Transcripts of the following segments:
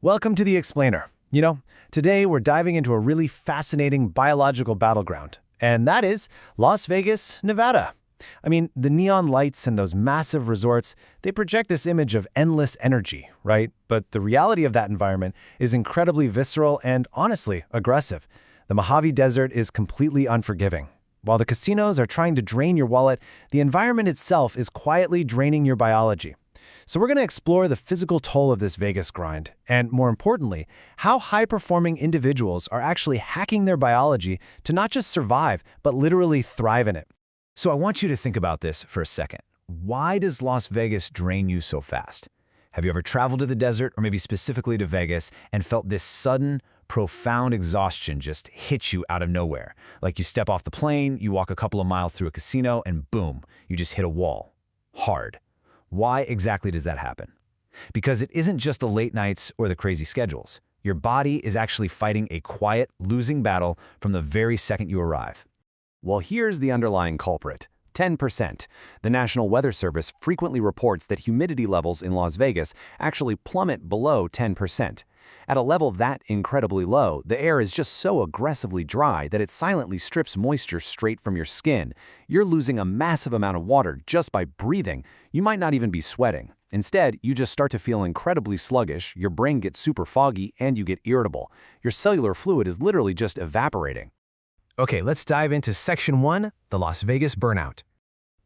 Welcome to the Explainer. Today we're diving into a really fascinating biological battleground, and that is Las Vegas, Nevada. The neon lights and those massive resorts, they project this image of endless energy, right? But the reality of that environment is incredibly visceral and, honestly, aggressive. The Mojave Desert is completely unforgiving. While the casinos are trying to drain your wallet, the environment itself is quietly draining your biology. So we're going to explore the physical toll of this Vegas grind, and more importantly, how high-performing individuals are actually hacking their biology to not just survive, but literally thrive in it. So I want you to think about this for a second. Why does Las Vegas drain you so fast? Have you ever traveled to the desert, or maybe specifically to Vegas, and felt this sudden, profound exhaustion just hit you out of nowhere? Like you step off the plane, you walk a couple of miles through a casino, and boom, you just hit a wall. Hard. Why exactly does that happen? Because it isn't just the late nights or the crazy schedules. Your body is actually fighting a quiet, losing battle from the very second you arrive. Well, here's the underlying culprit: 10%. The National Weather Service frequently reports that humidity levels in Las Vegas actually plummet below 10%. At a level that incredibly low, the air is just so aggressively dry that it silently strips moisture straight from your skin. You're losing a massive amount of water just by breathing. You might not even be sweating. Instead, you just start to feel incredibly sluggish, your brain gets super foggy, and you get irritable. Your cellular fluid is literally just evaporating. Okay, let's dive into Section 1, the Las Vegas burnout.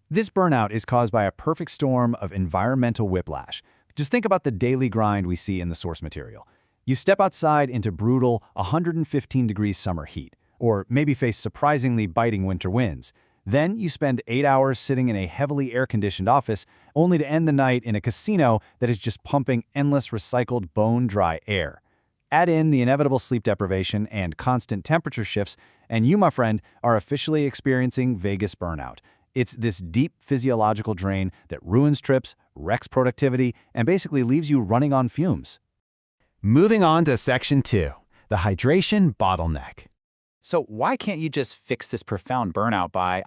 This burnout is caused by a perfect storm of environmental whiplash. Just think about the daily grind we see in the source material. You step outside into brutal 115 degrees summer heat, or maybe face surprisingly biting winter winds. Then you spend 8 hours sitting in a heavily air-conditioned office, only to end the night in a casino that is just pumping endless recycled bone-dry air. Add in the inevitable sleep deprivation and constant temperature shifts, and you, my friend, are officially experiencing Vegas burnout. It's this deep physiological drain that ruins trips, wrecks productivity, and basically leaves you running on fumes. Moving on to Section 2, the hydration bottleneck. So why can't you just fix this profound burnout by,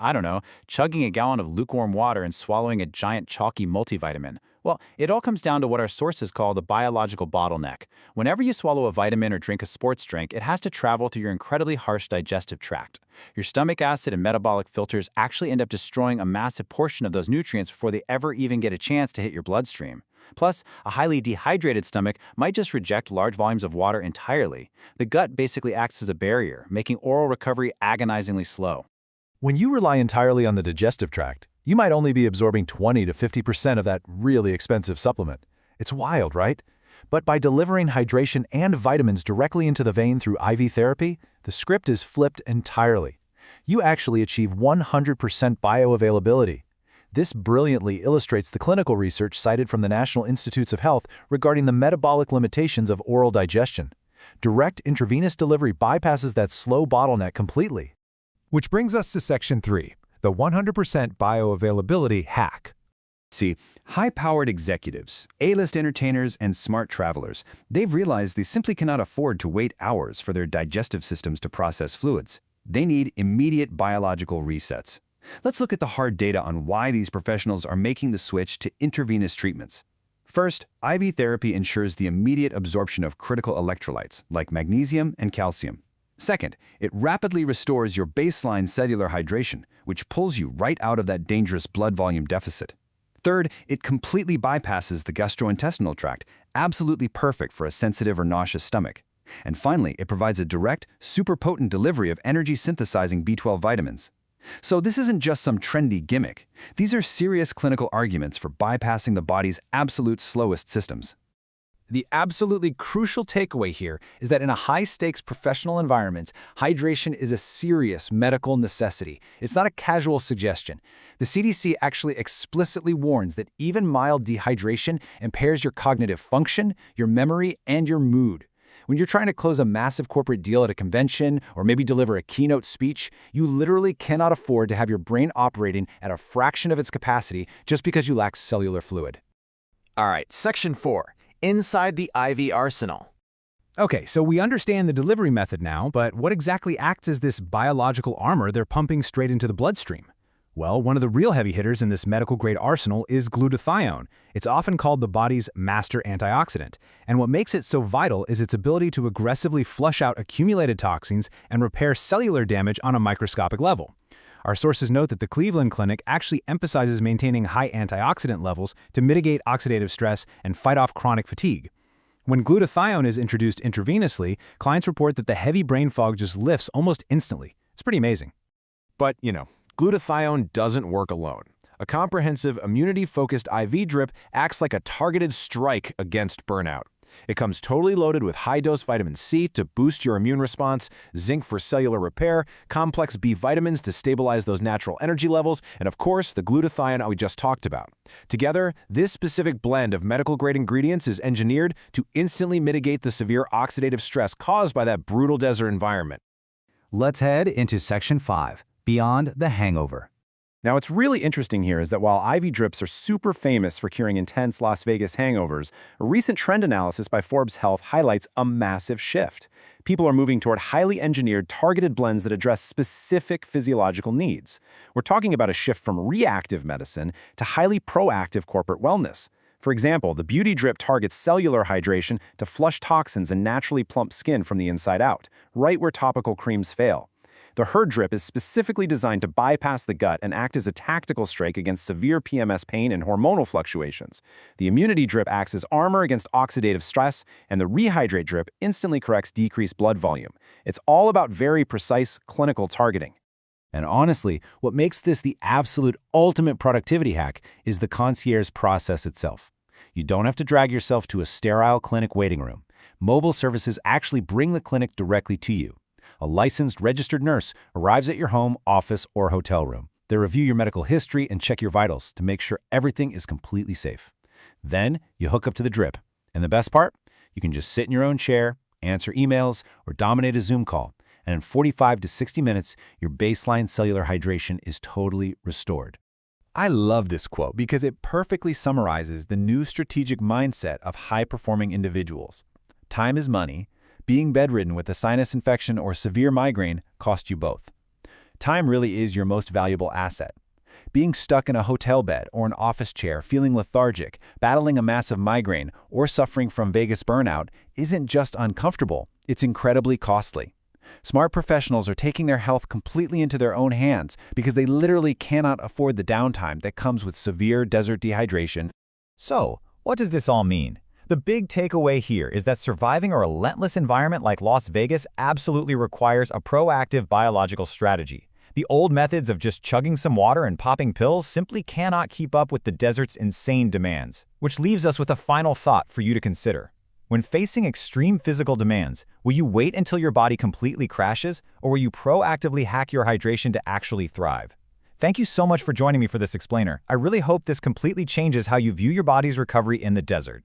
chugging a gallon of lukewarm water and swallowing a giant chalky multivitamin? Well, it all comes down to what our sources call the biological bottleneck. Whenever you swallow a vitamin or drink a sports drink, it has to travel through your incredibly harsh digestive tract. Your stomach acid and metabolic filters actually end up destroying a massive portion of those nutrients before they ever even get a chance to hit your bloodstream. Plus, a highly dehydrated stomach might just reject large volumes of water entirely. The gut basically acts as a barrier, making oral recovery agonizingly slow. When you rely entirely on the digestive tract, you might only be absorbing 20 to 50% of that really expensive supplement. It's wild, right? But by delivering hydration and vitamins directly into the vein through IV therapy, the script is flipped entirely. You actually achieve 100% bioavailability. This brilliantly illustrates the clinical research cited from the National Institutes of Health regarding the metabolic limitations of oral digestion. Direct intravenous delivery bypasses that slow bottleneck completely. Which brings us to Section 3, the 100% bioavailability hack. See, high-powered executives, A-list entertainers, and smart travelers, they've realized they simply cannot afford to wait hours for their digestive systems to process fluids. They need immediate biological resets. Let's look at the hard data on why these professionals are making the switch to intravenous treatments. First, IV therapy ensures the immediate absorption of critical electrolytes, like magnesium and calcium. Second, it rapidly restores your baseline cellular hydration, which pulls you right out of that dangerous blood volume deficit. Third, it completely bypasses the gastrointestinal tract, absolutely perfect for a sensitive or nauseous stomach. And finally, it provides a direct, super potent delivery of energy-synthesizing B12 vitamins. So this isn't just some trendy gimmick. These are serious clinical arguments for bypassing the body's absolute slowest systems. The absolutely crucial takeaway here is that in a high-stakes professional environment, hydration is a serious medical necessity. It's not a casual suggestion. The CDC actually explicitly warns that even mild dehydration impairs your cognitive function, your memory, and your mood. When you're trying to close a massive corporate deal at a convention or maybe deliver a keynote speech, you literally cannot afford to have your brain operating at a fraction of its capacity just because you lack cellular fluid. All right, Section 4, inside the IV arsenal. Okay, so we understand the delivery method now, but what exactly acts as this biological armor they're pumping straight into the bloodstream? Well, one of the real heavy hitters in this medical-grade arsenal is glutathione. It's often called the body's master antioxidant, and what makes it so vital is its ability to aggressively flush out accumulated toxins and repair cellular damage on a microscopic level. Our sources note that the Cleveland Clinic actually emphasizes maintaining high antioxidant levels to mitigate oxidative stress and fight off chronic fatigue. When glutathione is introduced intravenously, clients report that the heavy brain fog just lifts almost instantly. It's pretty amazing. But, glutathione doesn't work alone. A comprehensive, immunity-focused IV drip acts like a targeted strike against burnout. It comes totally loaded with high-dose vitamin C to boost your immune response, zinc for cellular repair, complex B vitamins to stabilize those natural energy levels, and of course, the glutathione we just talked about. Together, this specific blend of medical-grade ingredients is engineered to instantly mitigate the severe oxidative stress caused by that brutal desert environment. Let's head into Section 5, Beyond the Hangover. Now, what's really interesting here is that while IV drips are super famous for curing intense Las Vegas hangovers, a recent trend analysis by Forbes Health highlights a massive shift. People are moving toward highly engineered, targeted blends that address specific physiological needs. We're talking about a shift from reactive medicine to highly proactive corporate wellness. For example, the Beauty Drip targets cellular hydration to flush toxins and naturally plump skin from the inside out, right where topical creams fail. The Her Drip is specifically designed to bypass the gut and act as a tactical strike against severe PMS pain and hormonal fluctuations. The Immunity Drip acts as armor against oxidative stress, and the Rehydrate Drip instantly corrects decreased blood volume. It's all about very precise clinical targeting. And honestly, what makes this the absolute ultimate productivity hack is the concierge process itself. You don't have to drag yourself to a sterile clinic waiting room. Mobile services actually bring the clinic directly to you. A licensed, registered nurse arrives at your home, office, or hotel room. They review your medical history and check your vitals to make sure everything is completely safe. Then, you hook up to the drip. And the best part? You can just sit in your own chair, answer emails, or dominate a Zoom call. And in 45 to 60 minutes, your baseline cellular hydration is totally restored. I love this quote because it perfectly summarizes the new strategic mindset of high-performing individuals. Time is money. Being bedridden with a sinus infection or severe migraine costs you both. Time really is your most valuable asset. Being stuck in a hotel bed or an office chair feeling lethargic, battling a massive migraine, or suffering from Vegas burnout isn't just uncomfortable, it's incredibly costly. Smart professionals are taking their health completely into their own hands because they literally cannot afford the downtime that comes with severe desert dehydration. So, what does this all mean? The big takeaway here is that surviving a relentless environment like Las Vegas absolutely requires a proactive biological strategy. The old methods of just chugging some water and popping pills simply cannot keep up with the desert's insane demands, which leaves us with a final thought for you to consider. When facing extreme physical demands, will you wait until your body completely crashes, or will you proactively hack your hydration to actually thrive? Thank you so much for joining me for this explainer. I really hope this completely changes how you view your body's recovery in the desert.